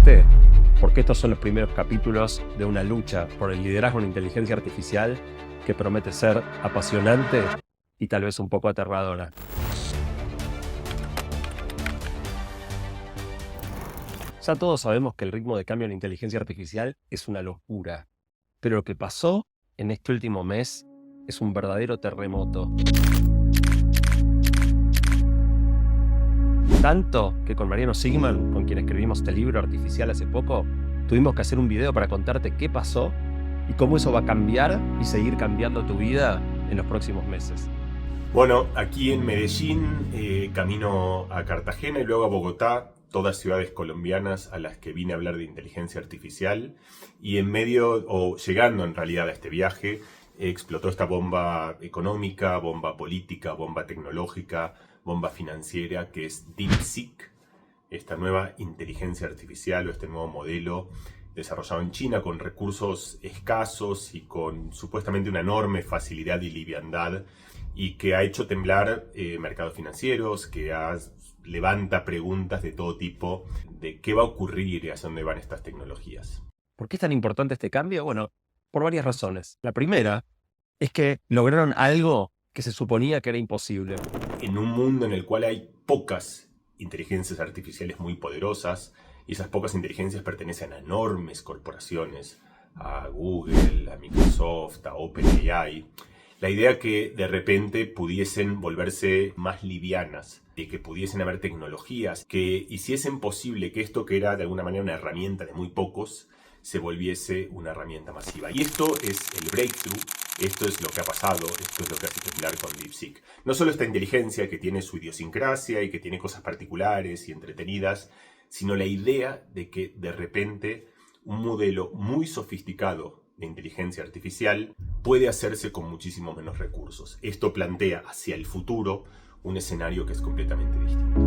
Prepárate, porque estos son los primeros capítulos de una lucha por el liderazgo en inteligencia artificial que promete ser apasionante y tal vez un poco aterradora. Ya todos sabemos que el ritmo de cambio en la inteligencia artificial es una locura, pero lo que pasó en este último mes es un verdadero terremoto. Tanto que con Mariano Sigman, con quien escribimos este libro artificial hace poco, tuvimos que hacer un video para contarte qué pasó y cómo eso va a cambiar y seguir cambiando tu vida en los próximos meses. Bueno, aquí en Medellín, camino a Cartagena y luego a Bogotá, todas ciudades colombianas a las que vine a hablar de inteligencia artificial, y en medio, o llegando en realidad a este viaje, explotó esta bomba económica, bomba política, bomba tecnológica, bomba financiera, que es DeepSeek, esta nueva inteligencia artificial o este nuevo modelo desarrollado en China con recursos escasos y con supuestamente una enorme facilidad y liviandad, y que ha hecho temblar mercados financieros, que levanta preguntas de todo tipo de qué va a ocurrir y hacia dónde van estas tecnologías. ¿Por qué es tan importante este cambio? Bueno, por varias razones. La primera es que lograron algo que se suponía que era imposible. En un mundo en el cual hay pocas inteligencias artificiales muy poderosas, y esas pocas inteligencias pertenecen a enormes corporaciones, a Google, a Microsoft, a OpenAI, la idea que de repente pudiesen volverse más livianas, de que pudiesen haber tecnologías que hiciesen posible que esto que era de alguna manera una herramienta de muy pocos, se volviese una herramienta masiva. Y esto es el breakthrough, esto es lo que ha pasado, esto es lo que hace temblar con DeepSeek. No solo esta inteligencia que tiene su idiosincrasia y que tiene cosas particulares y entretenidas, sino la idea de que de repente un modelo muy sofisticado de inteligencia artificial puede hacerse con muchísimo menos recursos. Esto plantea hacia el futuro un escenario que es completamente distinto.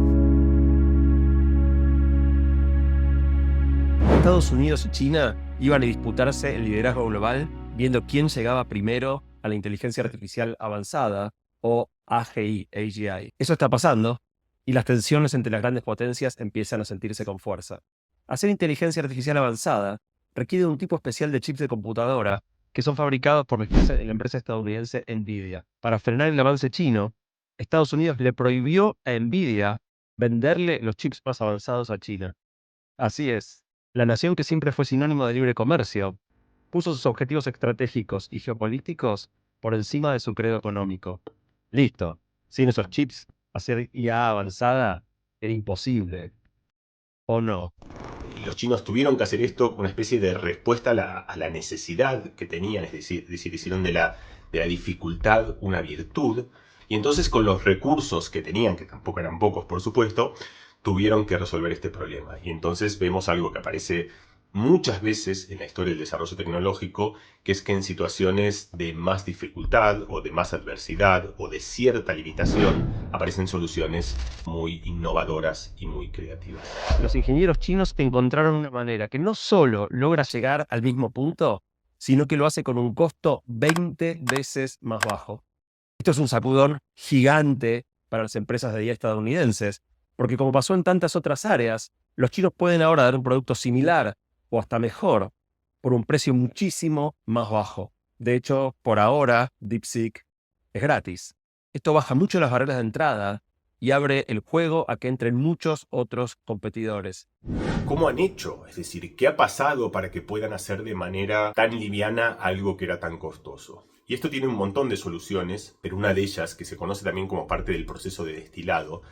Estados Unidos y China iban a disputarse el liderazgo global viendo quién llegaba primero a la inteligencia artificial avanzada, o AGI. Eso está pasando y las tensiones entre las grandes potencias empiezan a sentirse con fuerza. Hacer inteligencia artificial avanzada requiere un tipo especial de chips de computadora que son fabricados por la empresa estadounidense NVIDIA. Para frenar el avance chino, Estados Unidos le prohibió a NVIDIA venderle los chips más avanzados a China. Así es, la nación que siempre fue sinónimo de libre comercio puso sus objetivos estratégicos y geopolíticos por encima de su credo económico. Listo, sin esos chips, hacer IA avanzada era imposible. ¿O no? Los chinos tuvieron que hacer esto como una especie de respuesta a la necesidad que tenían, es decir, hicieron de la dificultad una virtud, y entonces con los recursos que tenían, que tampoco eran pocos por supuesto, tuvieron que resolver este problema. Y entonces vemos algo que aparece muchas veces en la historia del desarrollo tecnológico, que es que en situaciones de más dificultad o de más adversidad o de cierta limitación aparecen soluciones muy innovadoras y muy creativas. Los ingenieros chinos encontraron una manera que no solo logra llegar al mismo punto, sino que lo hace con un costo 20 veces más bajo. Esto es un sacudón gigante para las empresas de IA estadounidenses, porque como pasó en tantas otras áreas, los chinos pueden ahora dar un producto similar o hasta mejor por un precio muchísimo más bajo. De hecho, por ahora, DeepSeek es gratis. Esto baja mucho las barreras de entrada y abre el juego a que entren muchos otros competidores. ¿Cómo han hecho? Es decir, ¿qué ha pasado para que puedan hacer de manera tan liviana algo que era tan costoso? Y esto tiene un montón de soluciones, pero una de ellas, que se conoce también como parte del proceso de destilado,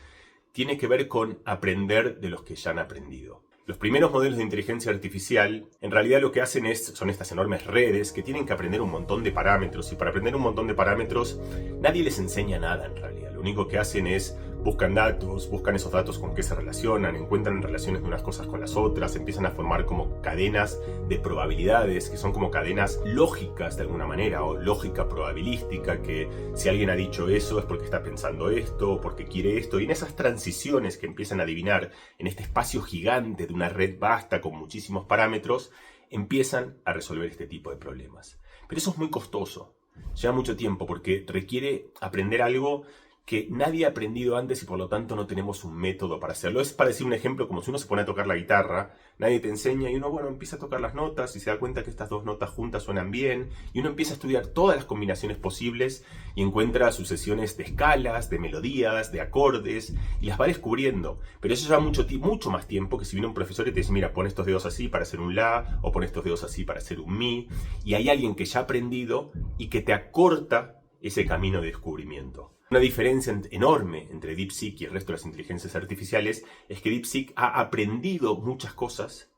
tiene que ver con aprender de los que ya han aprendido. Los primeros modelos de inteligencia artificial, en realidad lo que hacen son estas enormes redes que tienen que aprender un montón de parámetros, y para aprender un montón de parámetros nadie les enseña nada en realidad. Lo único que hacen es buscan datos, buscan esos datos con qué se relacionan, encuentran relaciones de unas cosas con las otras, empiezan a formar como cadenas de probabilidades, que son como cadenas lógicas de alguna manera, o lógica probabilística, que si alguien ha dicho eso es porque está pensando esto, o porque quiere esto, y en esas transiciones que empiezan a adivinar en este espacio gigante de una red vasta con muchísimos parámetros, empiezan a resolver este tipo de problemas. Pero eso es muy costoso, lleva mucho tiempo porque requiere aprender algo que nadie ha aprendido antes y por lo tanto no tenemos un método para hacerlo. Es para decir un ejemplo como si uno se pone a tocar la guitarra, nadie te enseña y uno, bueno, empieza a tocar las notas y se da cuenta que estas dos notas juntas suenan bien y uno empieza a estudiar todas las combinaciones posibles y encuentra sucesiones de escalas, de melodías, de acordes y las va descubriendo. Pero eso lleva mucho más tiempo que si viene un profesor y te dice, mira, pon estos dedos así para hacer un la o pon estos dedos así para hacer un mi, y hay alguien que ya ha aprendido y que te acorta ese camino de descubrimiento. Una diferencia enorme entre DeepSeek y el resto de las inteligencias artificiales es que DeepSeek ha aprendido muchas cosas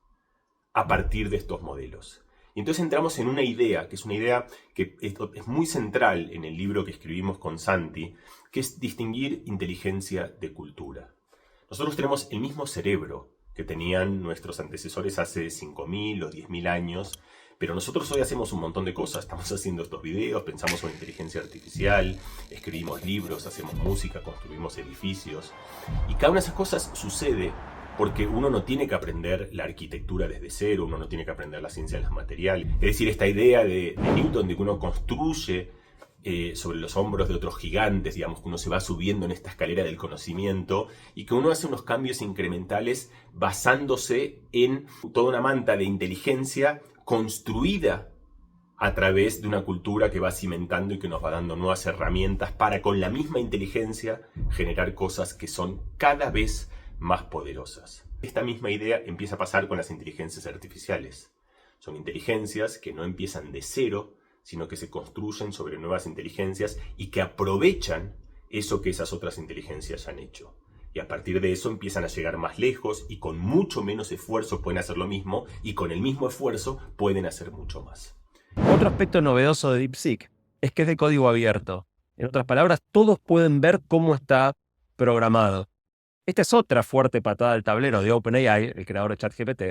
a partir de estos modelos. Y entonces entramos en una idea, que es una idea que es muy central en el libro que escribimos con Santi, que es distinguir inteligencia de cultura. Nosotros tenemos el mismo cerebro que tenían nuestros antecesores hace 5.000 o 10.000 años, pero nosotros hoy hacemos un montón de cosas. Estamos haciendo estos videos, pensamos sobre inteligencia artificial, escribimos libros, hacemos música, construimos edificios. Y cada una de esas cosas sucede porque uno no tiene que aprender la arquitectura desde cero, uno no tiene que aprender la ciencia de los materiales. Es decir, esta idea de Newton de que uno construye sobre los hombros de otros gigantes, digamos, que uno se va subiendo en esta escalera del conocimiento y que uno hace unos cambios incrementales basándose en toda una manta de inteligencia construida a través de una cultura que va cimentando y que nos va dando nuevas herramientas para con la misma inteligencia generar cosas que son cada vez más poderosas. Esta misma idea empieza a pasar con las inteligencias artificiales. Son inteligencias que no empiezan de cero, sino que se construyen sobre nuevas inteligencias y que aprovechan eso que esas otras inteligencias han hecho. Y a partir de eso empiezan a llegar más lejos y con mucho menos esfuerzo pueden hacer lo mismo y con el mismo esfuerzo pueden hacer mucho más. Otro aspecto novedoso de DeepSeek es que es de código abierto. En otras palabras, todos pueden ver cómo está programado. Esta es otra fuerte patada al tablero de OpenAI, el creador de ChatGPT,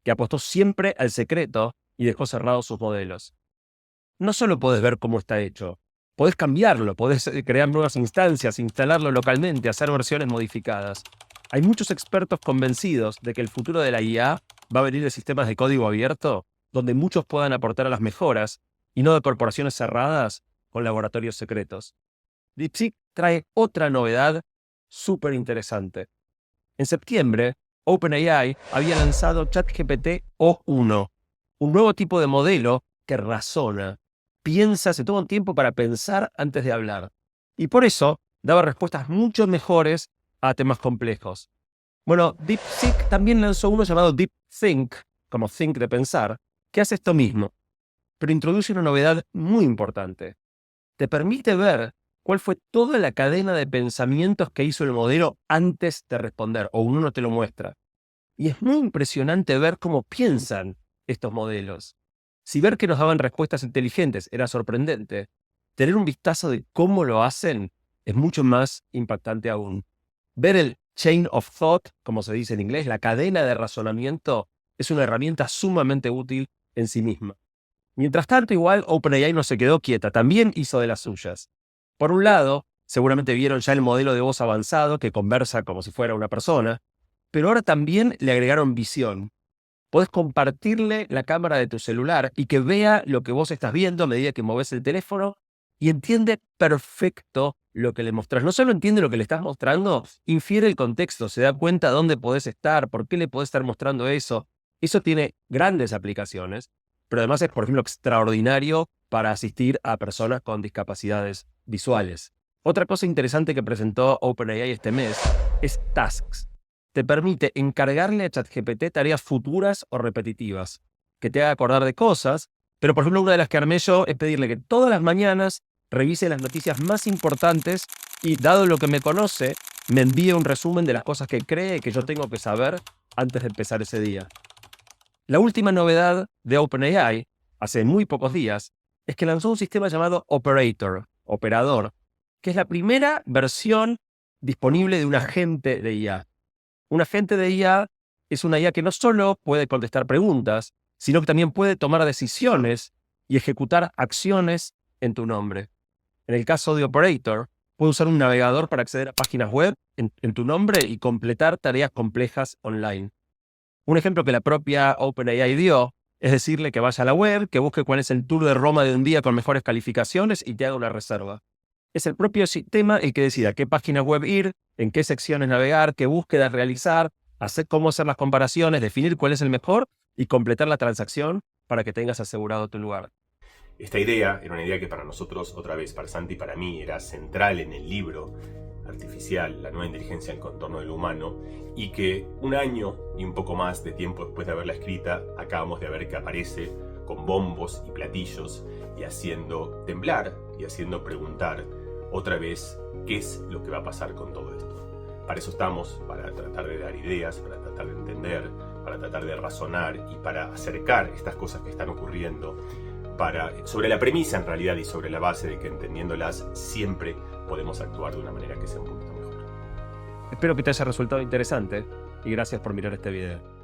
que apostó siempre al secreto y dejó cerrados sus modelos. No solo podés ver cómo está hecho, podés cambiarlo, podés crear nuevas instancias, instalarlo localmente, hacer versiones modificadas. Hay muchos expertos convencidos de que el futuro de la IA va a venir de sistemas de código abierto, donde muchos puedan aportar a las mejoras, y no de corporaciones cerradas con laboratorios secretos. DeepSeek trae otra novedad súper interesante. En septiembre, OpenAI había lanzado ChatGPT O1, un nuevo tipo de modelo que razona, piensa, se toma un tiempo para pensar antes de hablar. Y por eso daba respuestas mucho mejores a temas complejos. Bueno, DeepSeek también lanzó uno llamado DeepThink, como think de pensar, que hace esto mismo, pero introduce una novedad muy importante. Te permite ver cuál fue toda la cadena de pensamientos que hizo el modelo antes de responder, o uno no te lo muestra. Y es muy impresionante ver cómo piensan estos modelos. Si ver que nos daban respuestas inteligentes era sorprendente, tener un vistazo de cómo lo hacen es mucho más impactante aún. Ver el chain of thought, como se dice en inglés, la cadena de razonamiento, es una herramienta sumamente útil en sí misma. Mientras tanto, igual, OpenAI no se quedó quieta, también hizo de las suyas. Por un lado, seguramente vieron ya el modelo de voz avanzado que conversa como si fuera una persona, pero ahora también le agregaron visión. Podés compartirle la cámara de tu celular y que vea lo que vos estás viendo a medida que movés el teléfono y entiende perfecto lo que le mostrás. No solo entiende lo que le estás mostrando, infiere el contexto, se da cuenta dónde podés estar, por qué le podés estar mostrando eso. Eso tiene grandes aplicaciones, pero además es, por ejemplo, extraordinario para asistir a personas con discapacidades visuales. Otra cosa interesante que presentó OpenAI este mes es Tasks. Te permite encargarle a ChatGPT tareas futuras o repetitivas, que te haga acordar de cosas, pero por ejemplo una de las que armé yo es pedirle que todas las mañanas revise las noticias más importantes y, dado lo que me conoce, me envíe un resumen de las cosas que cree que yo tengo que saber antes de empezar ese día. La última novedad de OpenAI, hace muy pocos días, es que lanzó un sistema llamado Operator, operador, que es la primera versión disponible de un agente de IA. Un agente de IA es una IA que no solo puede contestar preguntas, sino que también puede tomar decisiones y ejecutar acciones en tu nombre. En el caso de Operator, puede usar un navegador para acceder a páginas web en tu nombre y completar tareas complejas online. Un ejemplo que la propia OpenAI dio es decirle que vaya a la web, que busque cuál es el tour de Roma de un día con mejores calificaciones y te haga una reserva. es el propio sistema el que decida qué página web ir, en qué secciones navegar, qué búsquedas realizar, cómo hacer las comparaciones, definir cuál es el mejor y completar la transacción para que tengas asegurado tu lugar. Esta idea era una idea que para nosotros, otra vez, para Santi y para mí, era central en el libro Artificial, la nueva inteligencia en el contorno del humano, y que un año y un poco más de tiempo después de haberla escrita, acabamos de ver que aparece con bombos y platillos y haciendo temblar y haciendo preguntar otra vez qué es lo que va a pasar con todo esto. Para eso estamos, para tratar de dar ideas, para tratar de entender, para tratar de razonar y para acercar estas cosas que están ocurriendo sobre la premisa en realidad y sobre la base de que entendiéndolas siempre podemos actuar de una manera que sea un poquito mejor. Espero que te haya resultado interesante y gracias por mirar este video.